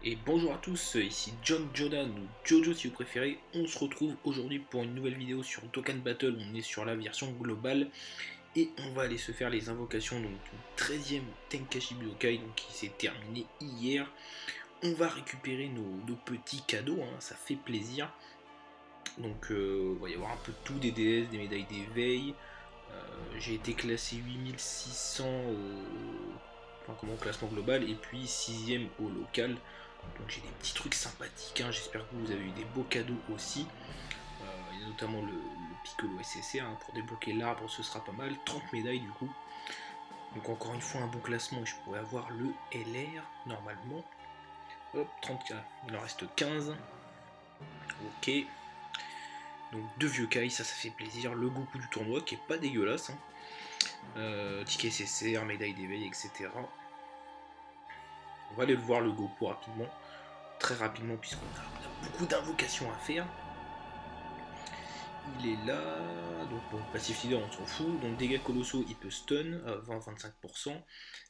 Et bonjour à tous, ici John Jordan ou Jojo si vous préférez. On se retrouve aujourd'hui pour une nouvelle vidéo sur Dokkan Battle. On est sur la version globale et on va aller se faire les invocations donc, du 13e Tenkaichi Budokai donc, qui s'est terminé hier. On va récupérer nos petits cadeaux, hein, ça fait plaisir. Donc il va y avoir un peu de tout, des DS, des médailles d'éveil. J'ai été classé 8600 au classement global et puis 6ème au local. Donc j'ai des petits trucs sympathiques, hein. J'espère que vous avez eu des beaux cadeaux aussi. Il y a notamment le Piccolo SSR, hein, pour débloquer l'arbre ce sera pas mal, 30 médailles du coup. Donc encore une fois un bon classement et je pourrais avoir le LR normalement. Hop, 30K, il en reste 15. Ok. Donc deux vieux Kai, ça fait plaisir. Le Goku du tournoi qui est pas dégueulasse, hein. Ticket SSR, médaille d'éveil, etc. On va aller le voir le Goku rapidement. Très rapidement puisqu'on a beaucoup d'invocations à faire. Il est là, donc bon, passif leader on s'en fout, donc dégâts colossaux il peut stun à 20-25%,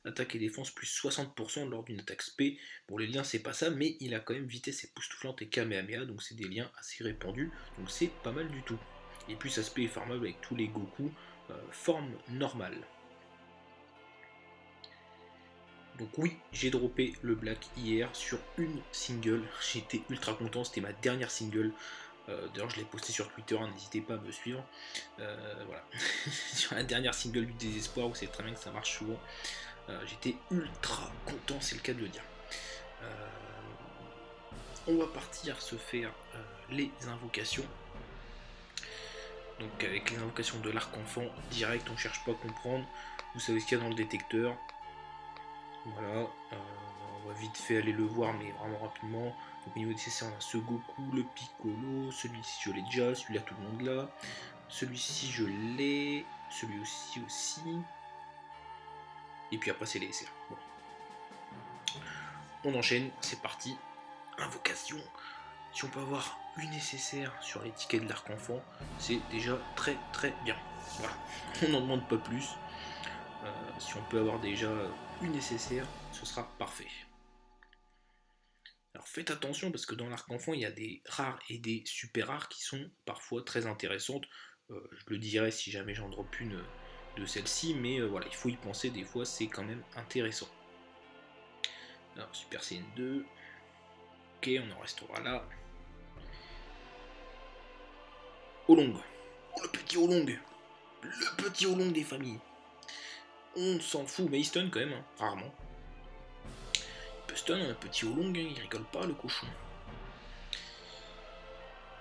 attaque et défense plus 60% lors d'une attaque spé, bon les liens c'est pas ça, mais il a quand même vitesse époustouflante et Kamehameha, donc c'est des liens assez répandus, donc c'est pas mal du tout. Et puis ça spé est farmable avec tous les Goku, forme normale. Donc oui, j'ai droppé le Black hier sur une single, j'étais ultra content, c'était ma dernière single. D'ailleurs je l'ai posté sur Twitter, hein, n'hésitez pas à me suivre. Voilà. Sur la dernière single du désespoir, où c'est très bien que ça marche souvent. J'étais ultra content, c'est le cas de le dire. On va partir se faire les invocations. Donc avec les invocations de l'arc enfant, direct, on cherche pas à comprendre. Vous savez ce qu'il y a dans le détecteur. Voilà. On va vite fait aller le voir, mais vraiment rapidement. Donc au niveau des CC, on a ce Goku, le Piccolo, celui-ci je l'ai déjà, celui-là tout le monde là. Celui-ci je l'ai, celui-ci aussi. Et puis après c'est les SR. Bon. On enchaîne, c'est parti. Invocation. Si on peut avoir une nécessaire sur les tickets de l'arc enfant, c'est déjà très très bien. Voilà, on n'en demande pas plus. Si on peut avoir déjà une nécessaire, ce sera parfait. Alors faites attention parce que dans l'arc enfant, il y a des rares et des super rares qui sont parfois très intéressantes. Je le dirai si jamais j'en drop une de celle-ci, mais voilà, il faut y penser, des fois c'est quand même intéressant. Alors Super Saiyan 2, ok, on en restera là. Oolong, oh le petit Oolong, le petit Oolong des familles. On s'en fout, mais il stun quand même, hein, rarement. Il peut stun un petit Oolong, hein, il rigole pas le cochon.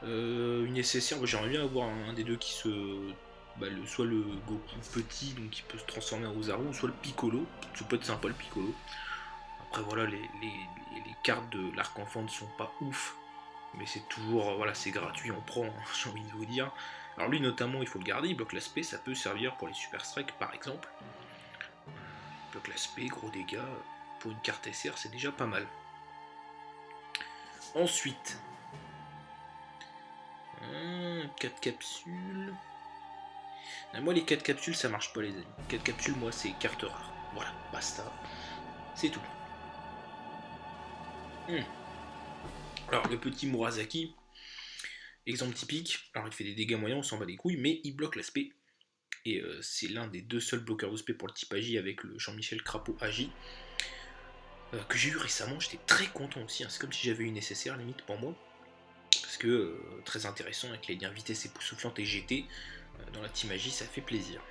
Une nécessaire, moi, j'aimerais bien avoir un des deux qui se... soit le Goku petit, donc qui peut se transformer en Ozaru, soit le Piccolo, ça peut être sympa le Piccolo. Après voilà, les cartes de l'arc enfant ne sont pas ouf, mais c'est toujours, voilà, c'est gratuit, on prend, hein, j'ai envie de vous dire. Alors lui notamment, il faut le garder, il bloque l'aspect, ça peut servir pour les Super Strike par exemple. Il bloque l'aspect, gros dégâts, pour une carte SR c'est déjà pas mal. Ensuite, 4 capsules. Moi les 4 capsules ça marche pas les amis. 4 capsules moi c'est carte rare. Voilà, basta. C'est tout. Alors le petit Murasaki, exemple typique, alors il fait des dégâts moyens, on s'en bat les couilles, mais il bloque l'aspect. Et c'est l'un des deux seuls bloqueurs de spé pour le type Agi avec le Jean-Michel Crapaud Agi. Que j'ai eu récemment, j'étais très content aussi, hein. C'est comme si j'avais eu une nécessaire limite pour moi. Parce que très intéressant avec les liens vitesse époustouflante et GT. Dans la team Agi ça fait plaisir.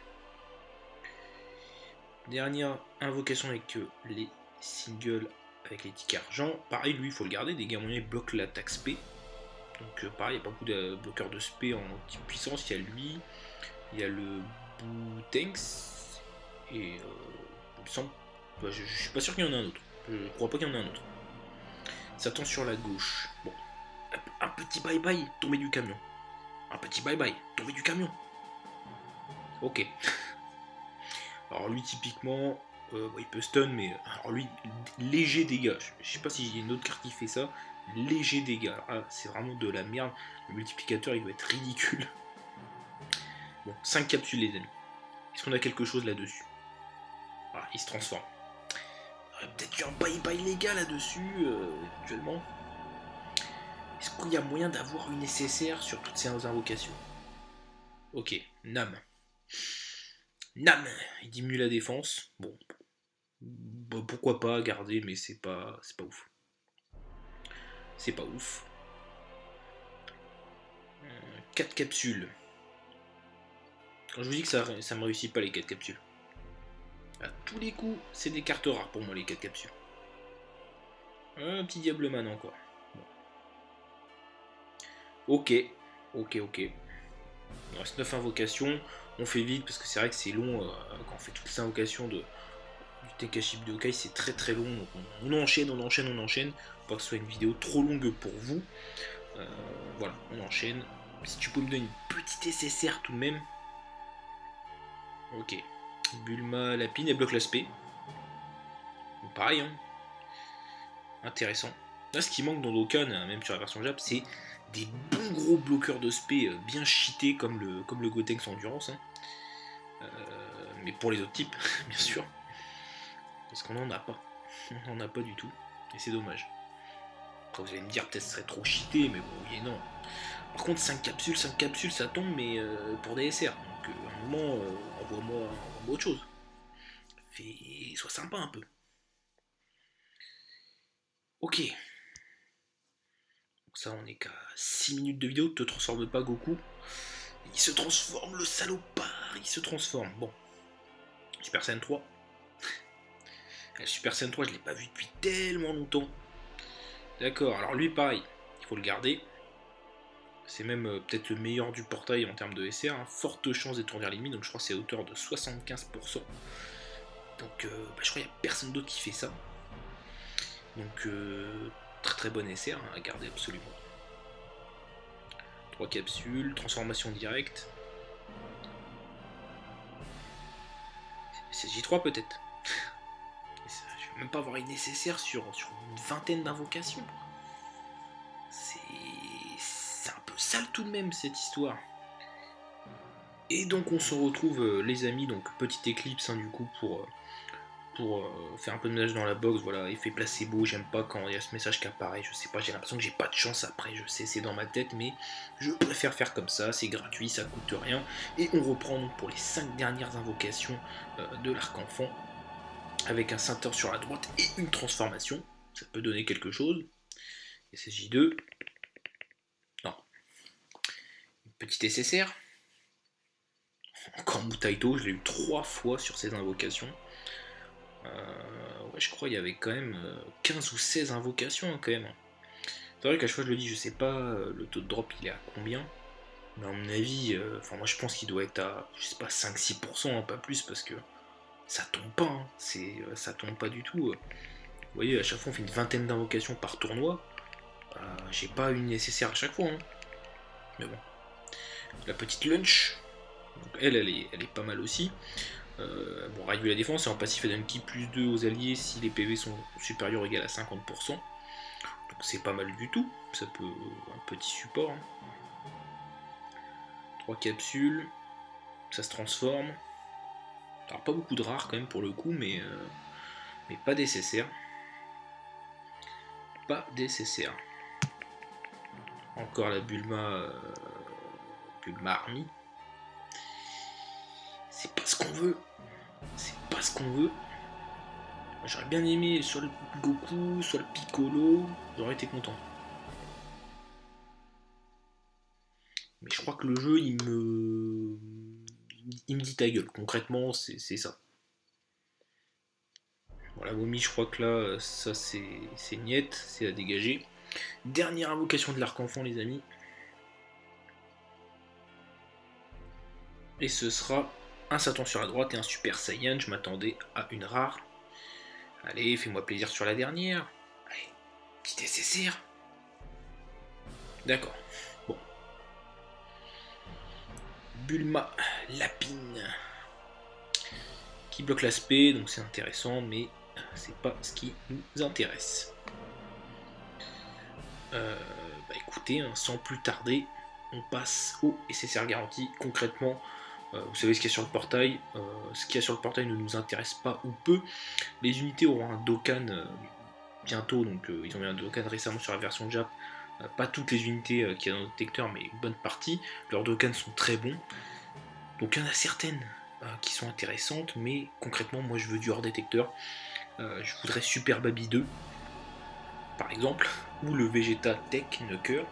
Dernière invocation avec les singles avec les tickets argent. Pareil, lui il faut le garder, dégâts moyens bloque l'attaque spé. Donc pareil, il n'y a pas beaucoup de bloqueurs de spé en type puissance. Il y a lui, il y a le Boutenks, et il me semble, je suis pas sûr qu'il y en a un autre. Je crois pas qu'il y en a un autre. Satan sur la gauche. Bon, un petit bye bye, tombé du camion. Un petit bye bye, tombé du camion. Ok. Alors lui typiquement, il peut stun, mais alors lui, léger dégâts. Je sais pas si j'ai une autre carte qui fait ça. Léger dégâts. Alors là, c'est vraiment de la merde. Le multiplicateur, il doit être ridicule. Bon, 5 capsules les amis. Est-ce qu'on a quelque chose là-dessus? Voilà, il se transforme. y a peut-être eu un bye-bye légal là-dessus, actuellement. Est-ce qu'il y a moyen d'avoir une SSR sur toutes ces invocations? Ok, Nam. Nam, il diminue la défense. Bon, bah, pourquoi pas garder, mais c'est pas ouf. C'est pas ouf. 4 capsules. Quand je vous dis que ça me réussit pas les 4 capsules. À tous les coups, c'est des cartes rares pour moi les 4 capsules. Un petit Diableman encore. Bon. Ok. Il reste 9 invocations. On fait vite parce que c'est vrai que c'est long quand on fait toutes les invocations du Tekaship de Hokai, c'est très long. Donc on enchaîne. Pas que ce soit une vidéo trop longue pour vous. Voilà, on enchaîne. Si tu peux me donner une petite SSR tout de même. Ok. Bulma, Lapine, elle bloque l'aspect. Pareil, hein. Intéressant. Là, ce qui manque dans Dokkan, même sur la version Jap, c'est des bons gros bloqueurs de spé bien cheatés comme le Gotenks Endurance. Hein. Mais pour les autres types, bien sûr. Parce qu'on n'en a pas. On n'en a pas du tout. Et c'est dommage. Après, vous allez me dire, peut-être ce serait trop cheaté, mais bon, oui et non. Par contre, 5 capsules, ça tombe, mais pour des SR. Donc, à un moment, envoie-moi autre chose. Sois sympa un peu. Ok. Donc ça, on est qu'à 6 minutes de vidéo. Te transforme pas, Goku. Il se transforme, le salopard. Il se transforme. Bon. Super Saiyan 3. Le Super Saiyan 3, je l'ai pas vu depuis tellement longtemps. D'accord, alors lui, pareil. Il faut le garder. C'est même peut-être le meilleur du portail en termes de SR. Hein. Forte chance d'étourdir l'ennemi. Donc je crois que c'est à hauteur de 75%. Donc je crois qu'il n'y a personne d'autre qui fait ça. Donc très bon SR hein, à garder absolument. 3 capsules, transformation directe. C'est J3 peut-être. Je vais même pas avoir une nécessaire sur une vingtaine d'invocations. C'est un peu sale tout de même cette histoire. Et donc on se retrouve les amis, donc petite éclipse hein, du coup pour faire un peu de ménage dans la box, voilà, effet placebo, j'aime pas quand il y a ce message qui apparaît, je sais pas, j'ai l'impression que j'ai pas de chance après, je sais, c'est dans ma tête, mais je préfère faire comme ça, c'est gratuit, ça coûte rien, et on reprend donc pour les 5 dernières invocations de l'arc-enfant, avec un ceinture sur la droite et une transformation, ça peut donner quelque chose, SSJ2, non, une petite SSR, encore Mutaito, je l'ai eu 3 fois sur ces invocations, ouais, je crois qu'il y avait quand même 15 ou 16 invocations hein, quand même. C'est vrai qu'à chaque fois je le dis, je sais pas le taux de drop il est à combien, mais à mon avis, moi je pense qu'il doit être à, je sais pas, 5-6%, hein, pas plus, parce que ça tombe pas, hein, ça tombe pas du tout. Vous voyez, à chaque fois on fait une vingtaine d'invocations par tournoi, j'ai pas une nécessaire à chaque fois. Hein. Mais bon. La petite lunch, donc elle est pas mal aussi. Bon, réduit la défense et en passif elle donne ki plus 2 aux alliés si les PV sont supérieurs ou égal à 50%. Donc c'est pas mal du tout, ça peut un petit support. Hein. 3 capsules, ça se transforme. Alors pas beaucoup de rares quand même pour le coup, mais pas nécessaire. Pas nécessaire. Encore la Bulma Army. C'est pas ce qu'on veut. C'est pas ce qu'on veut. J'aurais bien aimé soit le Goku, soit le Piccolo, j'aurais été content. Mais je crois que le jeu, il me dit ta gueule. Concrètement, c'est ça. Bon, la momie, je crois que là, ça c'est niet, c'est à dégager. Dernière invocation de l'arc-enfant, les amis. Et ce sera un Satan sur la droite et un Super Saiyan. Je m'attendais à une rare. Allez, fais-moi plaisir sur la dernière. Allez, petit SSR. D'accord. Bon. Bulma Lapine. Qui bloque l'aspect, donc c'est intéressant, mais c'est pas ce qui nous intéresse. Écoutez, hein, sans plus tarder, on passe au SSR garanti. Concrètement, Vous savez ce qu'il y a sur le portail. Ce qu'il y a sur le portail ne nous intéresse pas ou peu. Les unités auront un Dokkan bientôt, donc ils ont mis un Dokkan récemment sur la version Jap. Pas toutes les unités qu'il y a dans le détecteur, mais une bonne partie. Leurs Dokkan sont très bons. Donc il y en a certaines qui sont intéressantes, mais concrètement, moi je veux du hors détecteur. Je voudrais Super Baby 2, par exemple, ou le Vegeta Tech Knocker,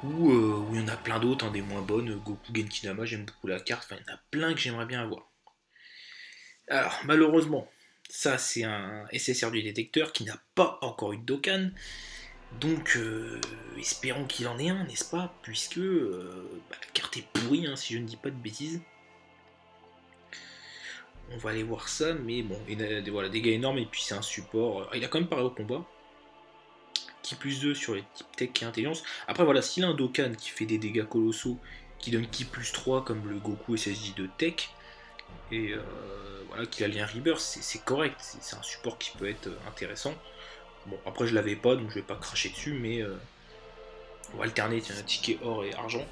ou il y en a plein d'autres, hein, des moins bonnes. Goku Genkinama, j'aime beaucoup la carte, enfin il y en a plein que j'aimerais bien avoir. Alors malheureusement, ça c'est un SSR du détecteur qui n'a pas encore eu de Dokkan, donc espérons qu'il en ait un, n'est-ce pas, puisque la carte est pourrie, hein, si je ne dis pas de bêtises. On va aller voir ça, mais bon, il a voilà, dégâts énormes, et puis c'est un support. Il a quand même paré au combat. Qui plus 2 sur les types tech et intelligence. Après voilà, s'il a un Dokkan qui fait des dégâts colossaux, qui donne qui plus 3 comme le Goku SSJ de tech, et voilà, qu'il a lien Rebirth, c'est correct, c'est un support qui peut être intéressant. Bon, après je l'avais pas, donc je vais pas cracher dessus, mais on va alterner, tiens, ticket or et argent.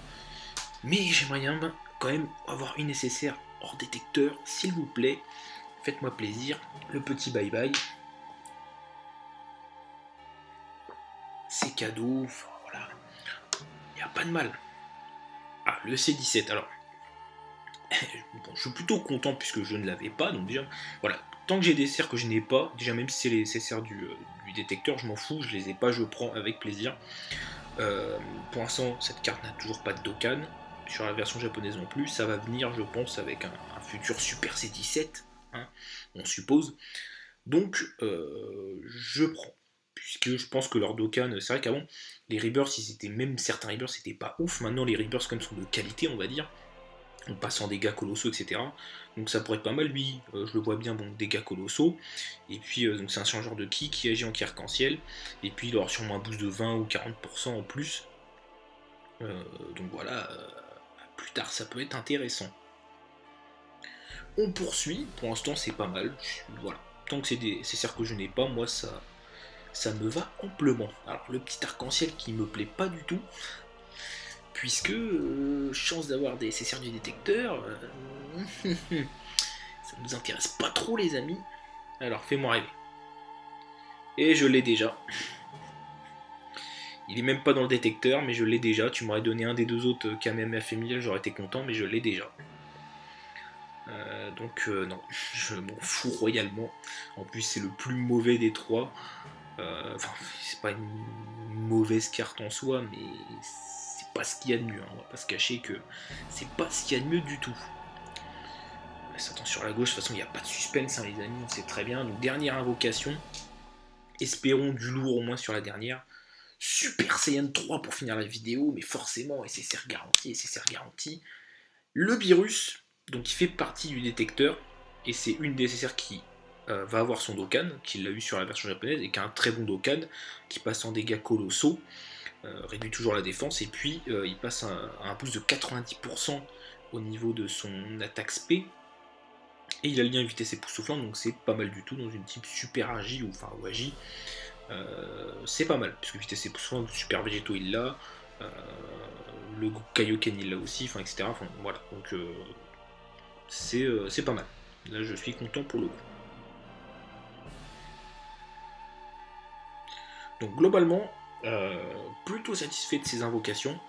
Mais j'aimerais bien quand même avoir une nécessaire hors détecteur, s'il vous plaît. Faites-moi plaisir. Le petit bye bye. C'est cadeau, enfin, voilà. Il n'y a pas de mal. Ah, le C17, alors. Bon, je suis plutôt content puisque je ne l'avais pas, donc déjà, voilà. Tant que j'ai des serres que je n'ai pas, déjà même si c'est les serres du détecteur, je m'en fous, je les ai pas, je prends avec plaisir. Pour l'instant, cette carte n'a toujours pas de Dokkan, sur la version japonaise non plus, ça va venir, je pense, avec un futur Super C17, hein, on suppose. Donc, je prends. Puisque je pense que leur Dokkan, c'est vrai qu'avant, les Rebirths, ils étaient, même certains Rebirths, c'était pas ouf. Maintenant, les Rebirths, quand même, sont de qualité, on va dire. On passe en dégâts colossaux, etc. Donc ça pourrait être pas mal, lui, je le vois bien, bon, dégâts colossaux. Et puis, donc c'est un changeur de ki qui agit en ki arc-en-ciel. Et puis, il aura sûrement un boost de 20 ou 40% en plus. Donc voilà, plus tard, ça peut être intéressant. On poursuit, pour l'instant, c'est pas mal. Voilà. Tant que c'est certes que je n'ai pas, moi, ça me va amplement. Alors le petit arc-en-ciel qui me plaît pas du tout, puisque chance d'avoir des CCR du détecteur, ça nous intéresse pas trop les amis. Alors fais-moi rêver. Et je l'ai déjà. Il est même pas dans le détecteur, mais je l'ai déjà. Tu m'aurais donné un des deux autres Kamehameha familial, j'aurais été content, mais je l'ai déjà. Donc non, je m'en fous royalement. En plus c'est le plus mauvais des trois. Enfin, c'est pas une mauvaise carte en soi, mais c'est pas ce qu'il y a de mieux. Hein. On va pas se cacher que c'est pas ce qu'il y a de mieux du tout. On s'attend sur la gauche, de toute façon, il n'y a pas de suspense, hein, les amis, on sait très bien. Donc, dernière invocation. Espérons du lourd au moins sur la dernière. Super Saiyan 3 pour finir la vidéo, mais forcément, SSR garanti. Le virus, donc il fait partie du détecteur, et c'est une des SSR qui va avoir son Dokkan, qui l'a eu sur la version japonaise, et qui a un très bon Dokkan, qui passe en dégâts colossaux, réduit toujours la défense, et puis il passe à un boost de 90% au niveau de son attaque SP, et il a le lien vitesse époustouflante, donc c'est pas mal du tout, dans une type super Agi, ou enfin ou Agi, c'est pas mal, puisque vitesse époustouflante, super végétaux il l'a, le Kaioken il l'a aussi, enfin etc. Enfin, voilà, donc c'est pas mal. Là je suis content pour le coup. Donc globalement, plutôt satisfait de ces invocations.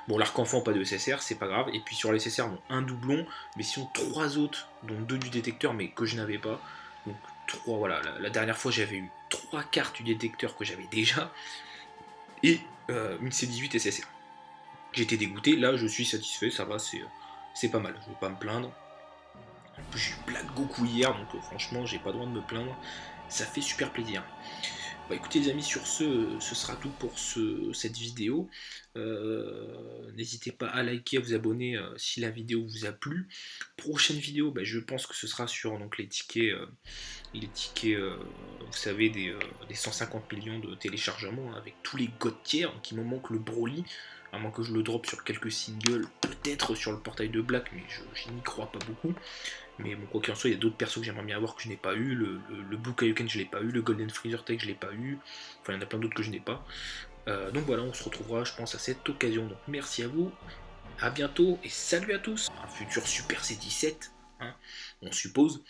Bon, l'arc-enfant, pas de SSR, c'est pas grave. Et puis sur les SSR, bon, un doublon, mais sinon 3 autres, dont 2 du détecteur, mais que je n'avais pas. Donc 3, voilà, la dernière fois j'avais eu 3 cartes du détecteur que j'avais déjà, et une C18 SSR. J'étais dégoûté, là je suis satisfait, ça va, c'est pas mal, je vais pas me plaindre. En plus j'ai eu Black Goku hier, donc franchement j'ai pas le droit de me plaindre, ça fait super plaisir. Bah écoutez les amis, sur ce sera tout pour cette vidéo. N'hésitez pas à liker, à vous abonner si la vidéo vous a plu. Prochaine vidéo, bah, je pense que ce sera sur donc, les tickets, vous savez, des 150 millions de téléchargements, hein, avec tous les god tiers, donc il me manque le Broly, à moins que je le drop sur quelques singles, peut-être sur le portail de Black, mais je n'y crois pas beaucoup. Mais bon, quoi qu'il en soit, il y a d'autres persos que j'aimerais bien avoir que je n'ai pas eu. Le Blue Kaioken, je l'ai pas eu. Le Golden Freezer Tech, je l'ai pas eu. Enfin, il y en a plein d'autres que je n'ai pas. Donc voilà, on se retrouvera, je pense, à cette occasion. Donc merci à vous à bientôt et salut à tous. Un futur Super C17, hein, on suppose.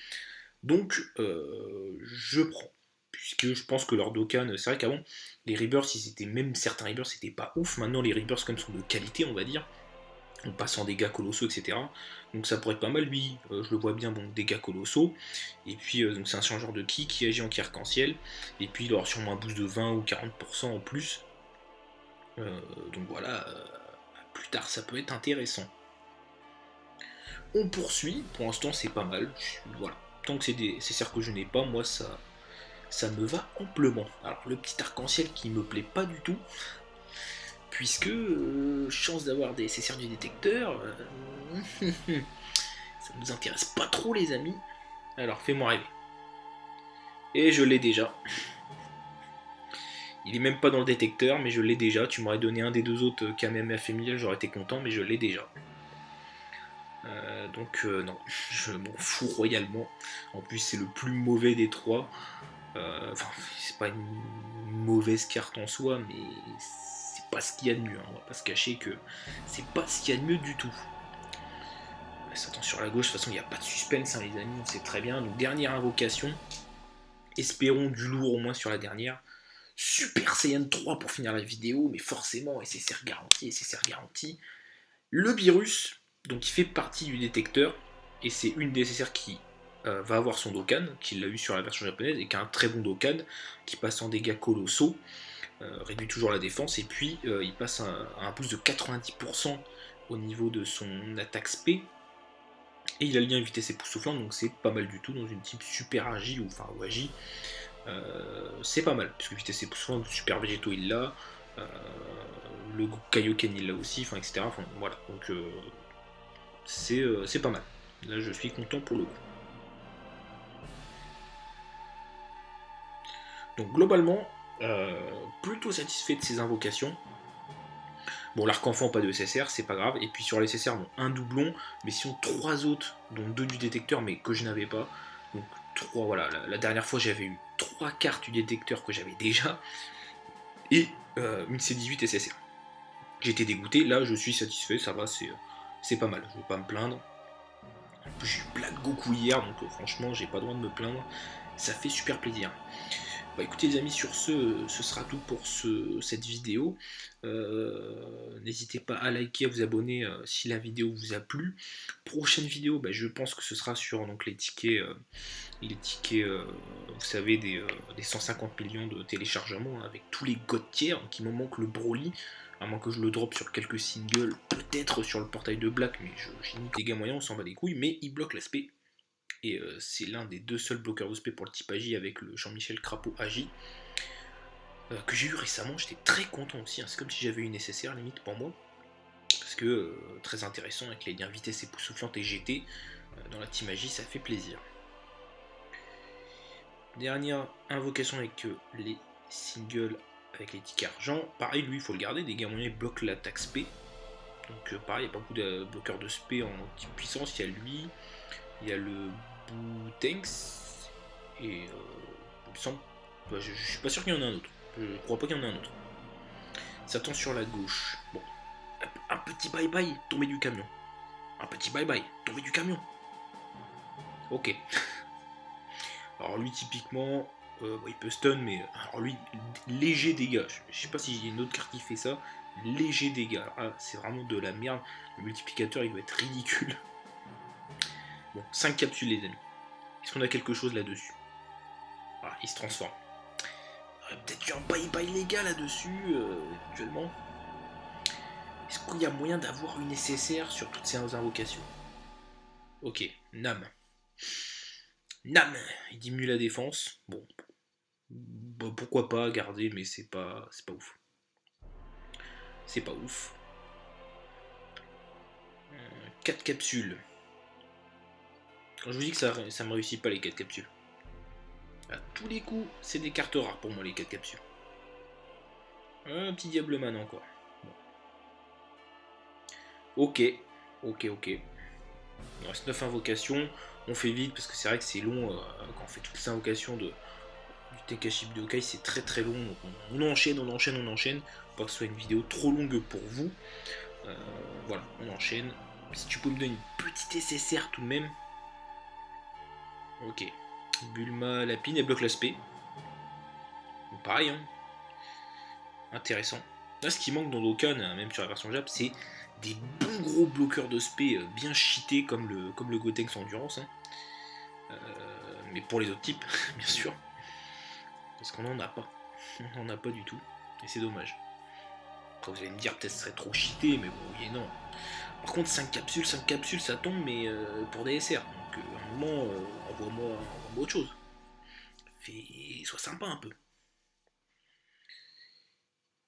Donc, je prends. Puisque je pense que leur Dokkan, c'est vrai qu'avant, les Rebirths, même certains Rebirths, c'était pas ouf. Maintenant, les Rebirths, comme sont de qualité, on va dire, en passant des dégâts colossaux, etc. Donc ça pourrait être pas mal, lui, je le vois bien, bon, dégâts colossaux. Et puis, donc c'est un changeur de ki qui agit en ki arc-en-ciel. Et puis, il aura sûrement un boost de 20 ou 40% en plus. Donc voilà, plus tard, ça peut être intéressant. On poursuit, pour l'instant, c'est pas mal. Voilà. Tant que c'est des CSR que je n'ai pas, moi, ça me va amplement. Alors, le petit arc-en-ciel qui me plaît pas du tout, puisque chance d'avoir des CSR du détecteur, ça nous intéresse pas trop, les amis. Alors, fais-moi rêver. Et je l'ai déjà. Il est même pas dans le détecteur, mais je l'ai déjà. Tu m'aurais donné un des deux autres KMMA familial, j'aurais été content, mais je l'ai déjà. Donc non, je m'en fous royalement. En plus, c'est le plus mauvais des trois. Enfin, c'est pas une mauvaise carte en soi, mais c'est pas ce qu'il y a de mieux. Hein. On va pas se cacher que c'est pas ce qu'il y a de mieux du tout. Ça attend sur la gauche, de toute façon, il n'y a pas de suspense, hein, les amis, on sait très bien. Donc, dernière invocation. Espérons du lourd au moins sur la dernière. Super Saiyan 3 pour finir la vidéo, mais forcément, SSR garanti, SSR garanti. Le virus, donc il fait partie du détecteur, et c'est une des SSR qui va avoir son Dokkan, qui l'a eu sur la version japonaise, et qui a un très bon Dokkan, qui passe en dégâts colossaux, réduit toujours la défense, et puis il passe un boost de 90% au niveau de son attaque SP, et il a le lien vitesse époustouflante, donc c'est pas mal du tout, dans une type super agi, ou enfin agi, c'est pas mal, puisque vitesse époustouflante, super végétaux il l'a, le Kaioken il l'a aussi, enfin etc. Enfin, voilà, donc c'est pas mal. Là je suis content pour le coup. Donc globalement, plutôt satisfait de ces invocations. Bon, l'arc-enfant, pas de SSR, c'est pas grave. Et puis sur les SSR, bon, un doublon, mais sinon 3 autres, dont 2 du détecteur, mais que je n'avais pas. Donc 3, voilà, la dernière fois j'avais eu 3 cartes du détecteur que j'avais déjà, et une C18 SSR. J'étais dégoûté, là je suis satisfait, ça va, c'est pas mal, je vais pas me plaindre. En plus j'ai eu plein de Goku hier, donc franchement j'ai pas le droit de me plaindre, ça fait super plaisir. Bah écoutez les amis, sur ce sera tout pour cette vidéo. N'hésitez pas à liker, à vous abonner si la vidéo vous a plu. Prochaine vidéo, bah, je pense que ce sera sur donc, les tickets, vous savez, des 150 millions de téléchargements, hein, avec tous les god tiers, donc il me manque le Broly, à moins que je le drop sur quelques singles, peut-être sur le portail de Black, mais j'ai mis des dégâts moyens, on s'en bat les couilles, mais il bloque l'aspect. Et c'est l'un des 2 seuls bloqueurs de SP pour le type Agi avec le Jean-Michel Crapaud Agi. Que j'ai eu récemment, j'étais très content aussi, hein. C'est comme si j'avais une SSR limite pour moi. Parce que très intéressant avec les liens vitesse époustouflante et GT. Dans la team Agi, ça fait plaisir. Dernière invocation avec les singles avec les tickets argent. Pareil, lui il faut le garder, des dégâts moyens bloquent l'attaque SP. Donc pareil, il n'y a pas beaucoup de bloqueurs de SP en type puissance, il y a lui. Il y a le Boutanks et il me semble, je suis pas sûr qu'il y en ait un autre. Je crois pas qu'il y en ait un autre. Ça tend sur la gauche. Bon, un petit bye bye, tombé du camion. Un petit bye bye, tombé du camion. Ok. Alors lui typiquement, il peut stun, mais alors lui léger dégâts. Je sais pas si j'ai une autre carte qui fait ça. Léger dégâts. C'est vraiment de la merde. Le multiplicateur il doit être ridicule. Bon, 5 capsules les amis. Est-ce qu'on a quelque chose là-dessus? Voilà, il se transforme. Il y aurait peut-être eu un bye-bye légal là-dessus, éventuellement. Est-ce qu'il y a moyen d'avoir une SSR sur toutes ces invocations? Ok, Nam. Nam, il diminue la défense. Bon, pourquoi pas garder, mais c'est pas ouf. C'est pas ouf. 4 capsules. Quand je vous dis que ça me réussit pas les 4 capsules. À tous les coups, c'est des cartes rares pour moi les 4 capsules. Un petit Diableman encore. Bon. Ok. Il reste 9 invocations. On fait vite parce que c'est vrai que c'est long quand on fait toutes les invocations du Tekashi Budokai, c'est très très long. Donc on enchaîne. Pas que ce soit une vidéo trop longue pour vous. Voilà, on enchaîne. Si tu peux me donner une petite SSR tout de même. Ok. Bulma, Lapine et bloque l'aspect. Pareil, hein. Intéressant. Là, ce qui manque dans Dokkan, même sur la version Jap, c'est des bons gros bloqueurs de spé bien cheatés comme le Gotenks Endurance. Hein. Mais pour les autres types, bien sûr. Parce qu'on n'en a pas. On n'en a pas du tout. Et c'est dommage. Après, vous allez me dire, peut-être ce serait trop cheaté, mais bon, oui et non. Par contre, 5 capsules, ça tombe, mais pour des SR. Donc, à un moment, envoie-moi autre chose. Sois sympa un peu.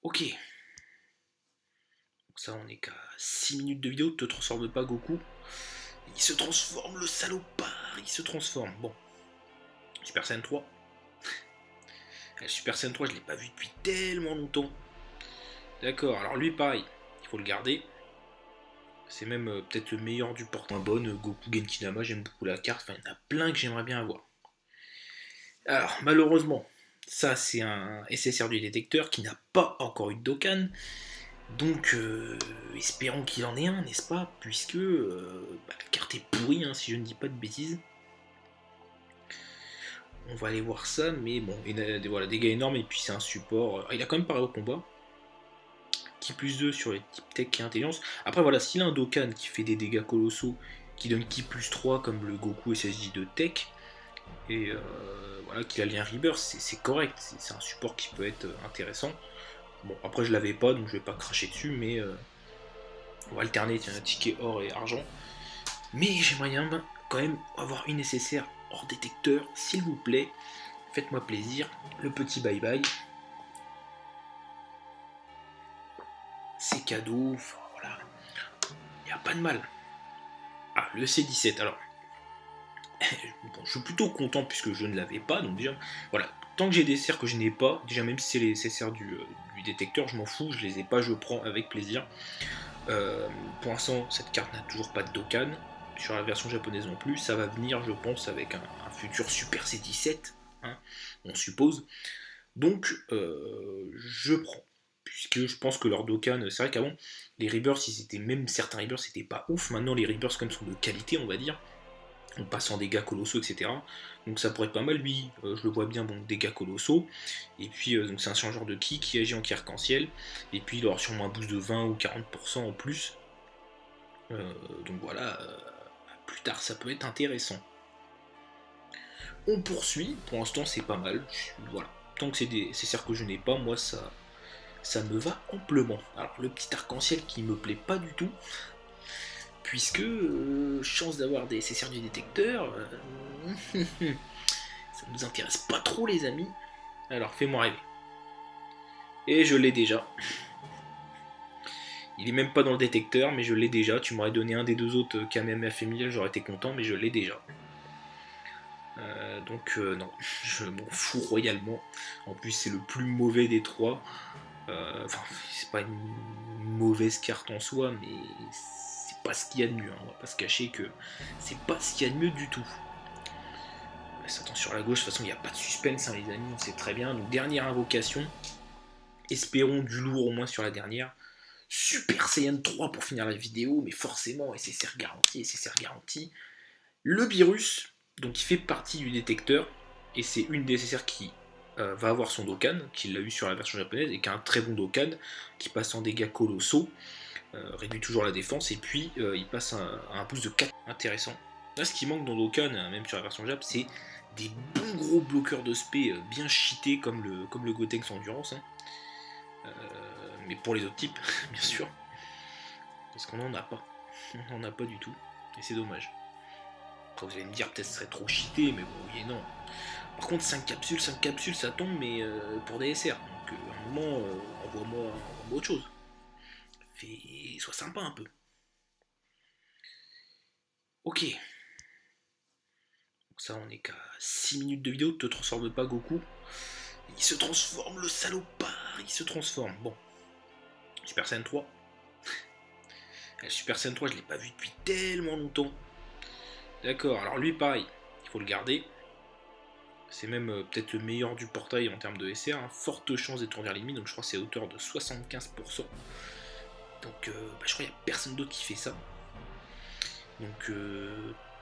Ok. Donc ça, on est qu'à 6 minutes de vidéo. Te transforme pas, Goku. Il se transforme, le salopard. Il se transforme. Bon. Super Saiyan 3. Le Super Saiyan 3, je l'ai pas vu depuis tellement longtemps. D'accord, alors lui, pareil. Il faut le garder. C'est même peut-être le meilleur du porte. Bonne, Goku Genkinama, j'aime beaucoup la carte. Enfin, il y en a plein que j'aimerais bien avoir. Alors, malheureusement, ça c'est un SSR du détecteur qui n'a pas encore eu de Dokkan. Donc, espérons qu'il en ait un, n'est-ce pas? Puisque la carte est pourrie, hein, si je ne dis pas de bêtises. On va aller voir ça, mais bon, il a voilà, dégâts énormes et puis c'est un support. Il a quand même paré au combat. Qui plus 2 sur les types tech et intelligence. Après, voilà, s'il a un Dokkan qui fait des dégâts colossaux, qui donne qui plus 3 comme le Goku SSJ de tech, et voilà, qu'il a lien Rebirth, c'est correct, c'est un support qui peut être intéressant. Bon, après je l'avais pas, donc je vais pas cracher dessus, mais on va alterner, tiens, un ticket or et argent. Mais j'aimerais bien quand même avoir une nécessaire hors détecteur, s'il vous plaît. Faites-moi plaisir, le petit bye bye. C'est cadeau, enfin, voilà, il n'y a pas de mal. Ah, le C17, alors. Bon, je suis plutôt content puisque je ne l'avais pas, donc déjà, voilà, tant que j'ai des serres que je n'ai pas, déjà même si c'est les serres du détecteur, je m'en fous, je les ai pas, je prends avec plaisir. Pour l'instant, cette carte n'a toujours pas de Dokkan, sur la version japonaise non plus, ça va venir, je pense, avec un futur Super C17, hein, on suppose. Donc, je prends, puisque je pense que leur Dokkan, c'est vrai qu'avant, les Rebirths, même certains Rebirths, c'était pas ouf, maintenant les Rebirths, comme sont de qualité, on va dire. On passe en dégâts colossaux, etc. Donc ça pourrait être pas mal, lui, je le vois bien, bon, dégâts colossaux, et puis donc c'est un changeur de ki qui agit en ki arc-en-ciel, et puis il aura sûrement un boost de 20 ou 40% en plus, donc voilà, plus tard ça peut être intéressant. On poursuit, pour l'instant c'est pas mal, voilà, tant que c'est certes que je n'ai pas, moi ça me va amplement. Alors le petit arc-en-ciel qui me plaît pas du tout, puisque chance d'avoir des SSR du détecteur, ça nous intéresse pas trop les amis. Alors fais-moi rêver. Et je l'ai déjà. Il est même pas dans le détecteur, mais je l'ai déjà. Tu m'aurais donné un des deux autres Kamehameha familial, j'aurais été content, mais je l'ai déjà. Donc non, je m'en fous royalement. En plus c'est le plus mauvais des trois. Enfin, c'est pas une mauvaise carte en soi, mais c'est pas ce qu'il y a de mieux. Hein. On va pas se cacher que c'est pas ce qu'il y a de mieux du tout. On laisse attendre sur la gauche, de toute façon il n'y a pas de suspense, hein, les amis, on sait très bien. Donc dernière invocation. Espérons du lourd au moins sur la dernière. Super Saiyan 3 pour finir la vidéo, mais forcément SSR garanti. Le virus, donc il fait partie du détecteur, et c'est une des SSR qui va avoir son Dokkan, qui l'a eu sur la version japonaise, et qui a un très bon Dokkan, qui passe en dégâts colossaux, réduit toujours la défense, et puis il passe un boost de 4 intéressant. Là ce qui manque dans Dokkan, même sur la version Jap, c'est des bons gros bloqueurs de spé bien cheatés comme le Gotenks Endurance. Hein. Mais pour les autres types, bien sûr. Parce qu'on n'en a pas. On n'en a pas du tout. Et c'est dommage. Après, vous allez me dire, peut-être ce serait trop cheaté, mais bon, oui et non. Par contre, 5 capsules, ça tombe, mais pour des SR. Donc, à un moment, envoie-moi autre chose. Sois sympa un peu. Ok. Donc ça, on est qu'à 6 minutes de vidéo. Te transforme pas, Goku. Il se transforme, le salopard. Il se transforme. Bon. Super Saiyan 3. Le Super Saiyan 3, je l'ai pas vu depuis tellement longtemps. D'accord, alors lui pareil, il faut le garder. C'est même peut-être le meilleur du portail en termes de SR. Hein. Forte chance d'étourdir l'ennemi, donc je crois que c'est à hauteur de 75%. Donc je crois qu'il n'y a personne d'autre qui fait ça. Donc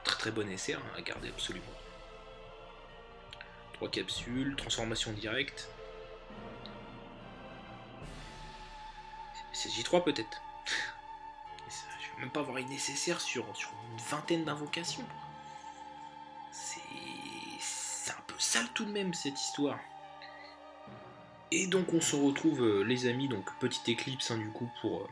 très très bon essai à garder absolument. 3 capsules, transformation directe. C'est J3 peut-être. Je vais même pas avoir une nécessaire sur une vingtaine d'invocations. C'est un peu sale tout de même cette histoire. Et donc on se retrouve les amis, donc petite éclipse du coup pour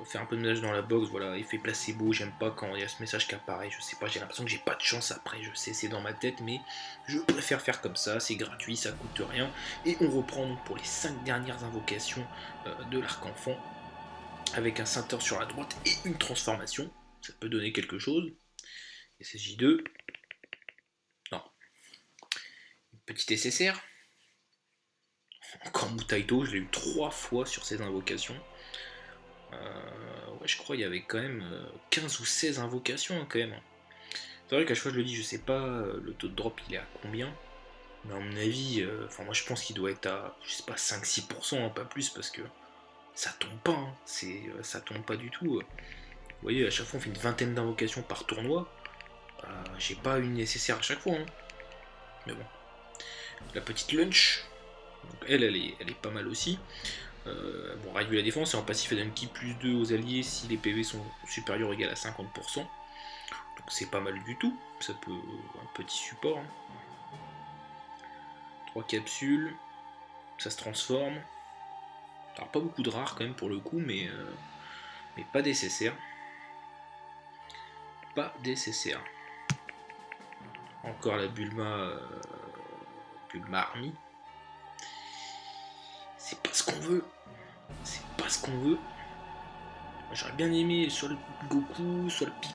faire un peu de ménage dans la box, voilà, effet placebo, j'aime pas quand il y a ce message qui apparaît, je sais pas, j'ai l'impression que j'ai pas de chance après, je sais, c'est dans ma tête, mais je préfère faire comme ça, c'est gratuit, ça coûte rien, et on reprend donc pour les 5 dernières invocations de l'arc-enfant, avec un ceinture sur la droite et une transformation, ça peut donner quelque chose, et c'est J2, non, une petite SSR, encore Mutaito, je l'ai eu 3 fois sur ces invocations, ouais, je crois qu'il y avait quand même 15 ou 16 invocations quand même. C'est vrai qu'à chaque fois je le dis, je sais pas le taux de drop il est à combien, mais à mon avis, moi je pense qu'il doit être à, je sais pas, 5-6%, pas plus, parce que ça tombe pas, ça tombe pas du tout. Vous voyez, à chaque fois on fait une vingtaine d'invocations par tournoi, j'ai pas une nécessaire à chaque fois, mais bon. La petite lunch, donc elle est pas mal aussi. Bon, réduit la défense et en passif elle donne ki plus 2 aux alliés si les PV sont supérieurs ou égal à 50%. Donc c'est pas mal du tout, ça peut un petit support. 3 capsules, ça se transforme. Alors pas beaucoup de rares quand même pour le coup, mais pas nécessaire. Pas nécessaire. Encore la Bulma Army. C'est pas ce qu'on veut. C'est pas ce qu'on veut. J'aurais bien aimé soit le Goku, soit le Piccolo.